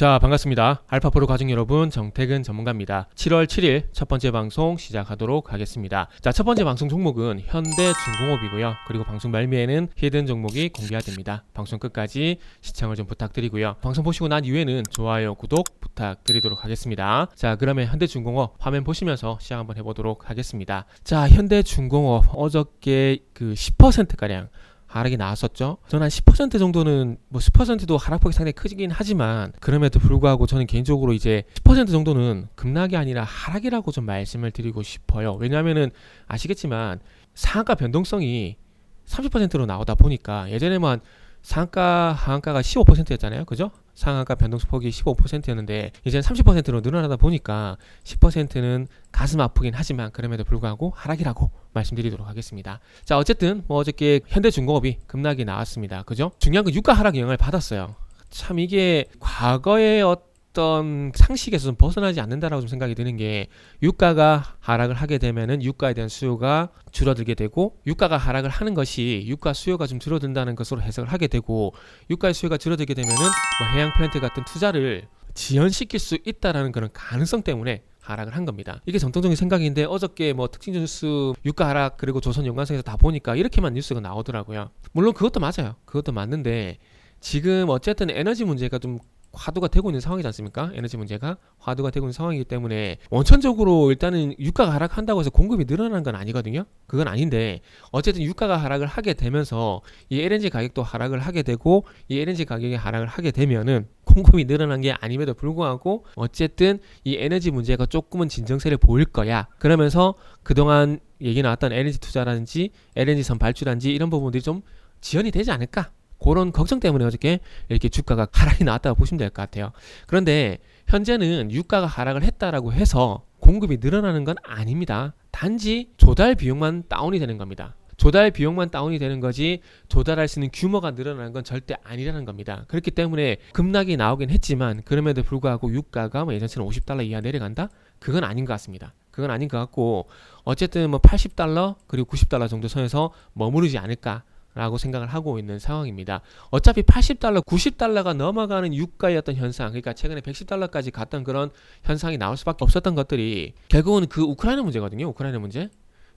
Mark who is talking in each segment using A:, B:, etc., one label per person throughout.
A: 자, 반갑습니다. 알파포로 가족 여러분, 정태근 전문가입니다. 7월 7일 첫 번째 방송 시작하도록 하겠습니다. 자, 첫 번째 방송 종목은 현대중공업이고요. 그리고 방송 말미에는 히든 종목이 공개가 됩니다. 방송 끝까지 시청을 좀 부탁드리고요. 방송 보시고 난 이후에는 좋아요, 구독 부탁드리도록 하겠습니다. 자, 그러면 현대중공업 화면 보시면서 시작 한번 해보도록 하겠습니다. 자, 현대중공업 어저께 그 10%가량 하락이 나왔었죠. 저는 한 10% 정도는 뭐 10%도 하락폭이 상당히 크긴 하지만 그럼에도 불구하고 저는 개인적으로 이제 10% 정도는 급락이 아니라 하락이라고 좀 말씀을 드리고 싶어요. 왜냐하면은 아시겠지만 상한가 변동성이 30%로 나오다 보니까 예전에만 상한가 하한가가 15%였잖아요. 그죠? 상한가 변동폭이 15%였는데 이제는 30%로 늘어나다 보니까 10%는 가슴 아프긴 하지만 그럼에도 불구하고 하락이라고 말씀드리도록 하겠습니다. 자, 어쨌든 뭐 어저께 현대중공업이 급락이 나왔습니다. 그죠? 중요한 건 유가 하락 영향을 받았어요. 참 이게 과거의 어떤 상식에서 좀 벗어나지 않는다라고 좀 생각이 드는 게 유가가 하락을 하게 되면은 유가에 대한 수요가 줄어들게 되고 유가가 하락을 하는 것이 유가 수요가 좀 줄어든다는 것으로 해석을 하게 되고 유가의 수요가 줄어들게 되면은 뭐 해양 플랜트 같은 투자를 지연시킬 수 있다라는 그런 가능성 때문에 하락을 한 겁니다. 이게 전통적인 생각인데 어저께 뭐 특징 뉴스 유가 하락 그리고 조선 연관성에서 다 보니까 이렇게만 뉴스가 나오더라고요. 물론 그것도 맞아요. 그것도 맞는데 지금 어쨌든 에너지 문제가 좀 화두가 되고 있는 상황이지 않습니까? 에너지 문제가 화두가 되고 있는 상황이기 때문에 원천적으로 일단은 유가가 하락한다고 해서 공급이 늘어나는 건 아니거든요. 그건 아닌데 어쨌든 유가가 하락을 하게 되면서 이 LNG 가격도 하락을 하게 되고 이 LNG 가격이 하락을 하게 되면은 공급이 늘어난 게 아님에도 불구하고 어쨌든 이 에너지 문제가 조금은 진정세를 보일 거야. 그러면서 그동안 얘기 나왔던 LNG 투자라든지 LNG 선 발주라든지 이런 부분들이 좀 지연이 되지 않을까? 그런 걱정 때문에 어저께 이렇게 주가가 하락이 나왔다고 보시면 될 것 같아요. 그런데 현재는 유가가 하락을 했다라고 해서 공급이 늘어나는 건 아닙니다. 단지 조달 비용만 다운이 되는 겁니다. 조달 비용만 다운이 되는 거지 조달할 수 있는 규모가 늘어나는 건 절대 아니라는 겁니다. 그렇기 때문에 급락이 나오긴 했지만 그럼에도 불구하고 유가가 뭐 예전처럼 $50 이하 내려간다? 그건 아닌 것 같습니다. 그건 아닌 것 같고 어쨌든 뭐 $80 그리고 $90 정도 선에서 머무르지 않을까 라고 생각을 하고 있는 상황입니다. 어차피 $80, $90가 넘어가는 유가의 어떤 현상, 그러니까 최근에 $110까지 갔던 그런 현상이 나올 수밖에 없었던 것들이 결국은 그 우크라이나 문제거든요. 우크라이나 문제.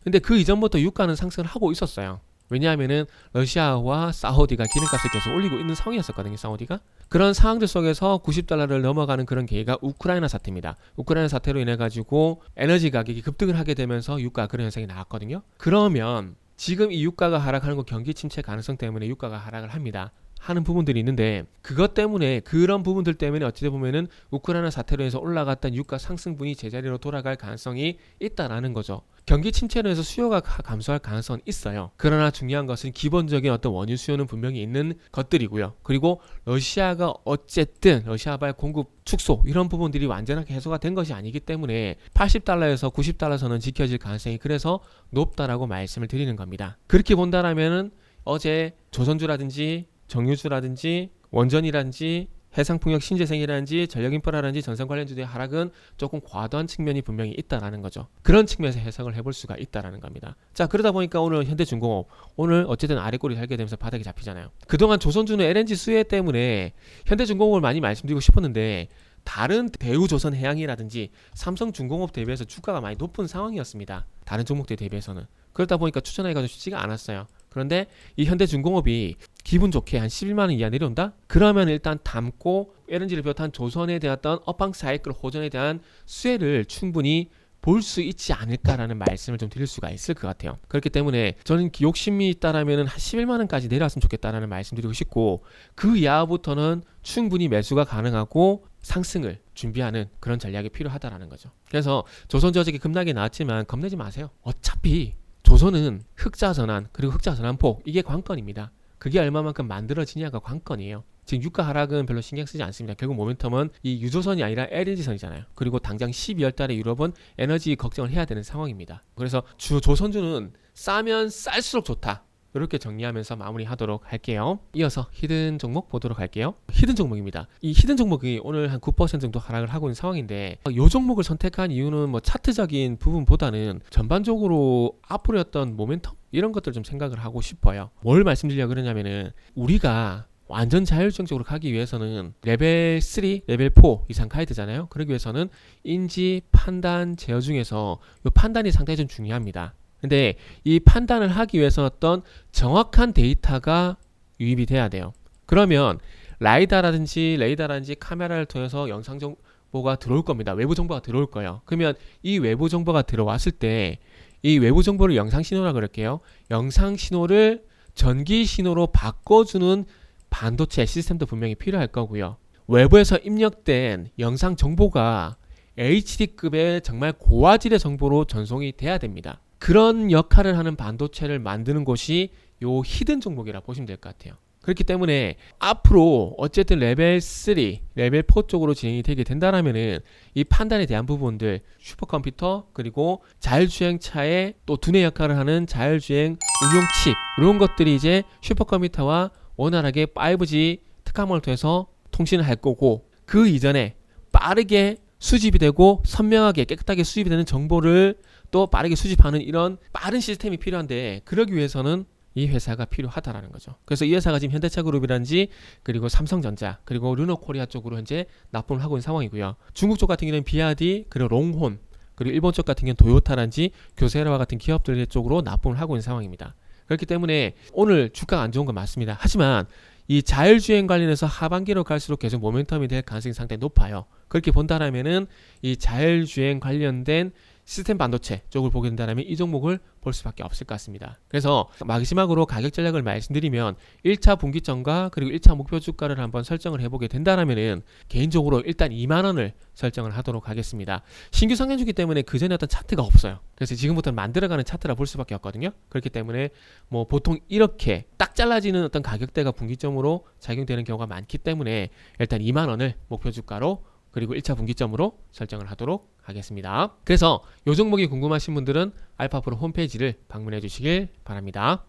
A: 근데 그 이전부터 유가는 상승을 하고 있었어요. 왜냐하면은 러시아와 사우디가 기름값을 계속 올리고 있는 상황이었었거든요. 사우디가. 그런 상황들 속에서 $90를 넘어가는 그런 계기가 우크라이나 사태입니다. 우크라이나 사태로 인해 가지고 에너지 가격이 급등을 하게 되면서 유가 그런 현상이 나왔거든요. 그러면 지금 이 유가가 하락하는 건 경기 침체 가능성 때문에 유가가 하락을 합니다. 하는 부분들이 있는데 그것 때문에 그런 부분들 때문에 어찌돼 보면은 우크라이나 사태로 해서 올라갔던 유가 상승분이 제자리로 돌아갈 가능성이 있다라는 거죠. 경기 침체로 해서 수요가 감소할 가능성은 있어요. 그러나 중요한 것은 기본적인 어떤 원유 수요는 분명히 있는 것들이고요. 그리고 러시아가 어쨌든 러시아발 공급 축소 이런 부분들이 완전하게 해소가 된 것이 아니기 때문에 $80에서 $90 선은 지켜질 가능성이 그래서 높다라고 말씀을 드리는 겁니다. 그렇게 본다라면은 어제 조선주라든지 정유주라든지 원전이라든지 해상풍력 신재생이라든지 전력인프라라든지 전선 관련주의 하락은 조금 과도한 측면이 분명히 있다라는 거죠. 그런 측면에서 해석을 해볼 수가 있다라는 겁니다. 자, 그러다 보니까 오늘 현대중공업 오늘 어쨌든 아래꼬리 달게 되면서 바닥이 잡히잖아요. 그동안 조선주는 LNG 수혜 때문에 현대중공업을 많이 말씀드리고 싶었는데 다른 대우조선해양이라든지 삼성중공업 대비해서 주가가 많이 높은 상황이었습니다. 다른 종목들 대비해서는. 그러다 보니까 추천하기가 좀 쉽지가 않았어요. 그런데 이 현대중공업이 기분 좋게 한 11만원 이하 내려온다? 그러면 일단 담고 LNG를 비롯한 조선에 대한 업황 사이클 호전에 대한 수혜를 충분히 볼 수 있지 않을까라는 말씀을 좀 드릴 수가 있을 것 같아요. 그렇기 때문에 저는 욕심이 있다라면 한 11만원까지 내려왔으면 좋겠다라는 말씀 드리고 싶고 그 이하부터는 충분히 매수가 가능하고 상승을 준비하는 그런 전략이 필요하다라는 거죠. 그래서 조선주 어저께 급락이 나왔지만 겁내지 마세요. 어차피 조선은 흑자 전환 그리고 흑자 전환폭 이게 관건입니다. 그게 얼마만큼 만들어지냐가 관건이에요. 지금 유가 하락은 별로 신경 쓰지 않습니다. 결국 모멘텀은 이 유조선이 아니라 LNG선이잖아요. 그리고 당장 12월 달에 유럽은 에너지 걱정을 해야 되는 상황입니다. 그래서 조선주는 싸면 쌀수록 좋다. 이렇게 정리하면서 마무리하도록 할게요. 이어서 히든 종목 보도록 할게요. 히든 종목입니다. 이 히든 종목이 오늘 한 9% 정도 하락을 하고 있는 상황인데 이 종목을 선택한 이유는 뭐 차트적인 부분보다는 전반적으로 앞으로 어떤 모멘텀 이런 것들 좀 생각을 하고 싶어요. 뭘 말씀드리려고 그러냐면은 우리가 완전 자율주행적으로 가기 위해서는 레벨 3, 레벨 4 이상 가야 되잖아요. 그러기 위해서는 인지, 판단, 제어 중에서 이 판단이 상당히 좀 중요합니다. 근데 이 판단을 하기 위해서 어떤 정확한 데이터가 유입이 돼야 돼요. 그러면 라이다라든지 레이더라든지 카메라를 통해서 영상 정보가 들어올 겁니다. 외부 정보가 들어올 거예요. 그러면 이 외부 정보가 들어왔을 때 이 외부 정보를 영상 신호라고 그럴게요. 영상 신호를 전기 신호로 바꿔주는 반도체 시스템도 분명히 필요할 거고요. 외부에서 입력된 영상 정보가 HD급의 정말 고화질의 정보로 전송이 돼야 됩니다. 그런 역할을 하는 반도체를 만드는 곳이 요 히든 종목이라 보시면 될 것 같아요. 그렇기 때문에 앞으로 어쨌든 레벨 3, 레벨 4 쪽으로 진행이 되게 된다라면은 이 판단에 대한 부분들 슈퍼컴퓨터 그리고 자율주행차의 또 두뇌 역할을 하는 자율주행 응용칩 이런 것들이 이제 슈퍼컴퓨터와 원활하게 5G 특화망을 통해서 통신을 할 거고 그 이전에 빠르게 수집이 되고 선명하게 깨끗하게 수집이 되는 정보를 또 빠르게 수집하는 이런 빠른 시스템이 필요한데 그러기 위해서는 이 회사가 필요하다라는 거죠. 그래서 이 회사가 지금 현대차그룹이란지 그리고 삼성전자 그리고 르노코리아 쪽으로 현재 납품을 하고 있는 상황이고요. 중국 쪽 같은 경우는 비아디 그리고 롱혼 그리고 일본 쪽 같은 경우는 도요타란지 교세라와 같은 기업들 쪽으로 납품을 하고 있는 상황입니다. 그렇기 때문에 오늘 주가가 안 좋은 건 맞습니다. 하지만 이 자율주행 관련해서 하반기로 갈수록 계속 모멘텀이 될 가능성이 상당히 높아요. 그렇게 본다라면은 이 자율주행 관련된 시스템 반도체 쪽을 보게 된다면 이 종목을 볼 수밖에 없을 것 같습니다. 그래서 마지막으로 가격 전략을 말씀드리면 1차 분기점과 그리고 1차 목표 주가를 한번 설정을 해보게 된다면 개인적으로 일단 2만원을 설정을 하도록 하겠습니다. 신규 상장주기 때문에 그 전에 어떤 차트가 없어요. 그래서 지금부터는 만들어가는 차트라 볼 수밖에 없거든요. 그렇기 때문에 뭐 보통 이렇게 딱 잘라지는 어떤 가격대가 분기점으로 작용되는 경우가 많기 때문에 일단 2만원을 목표 주가로 그리고 1차 분기점으로 설정을 하도록 하겠습니다. 그래서 이 종목이 궁금하신 분들은 알파프로 홈페이지를 방문해 주시길 바랍니다.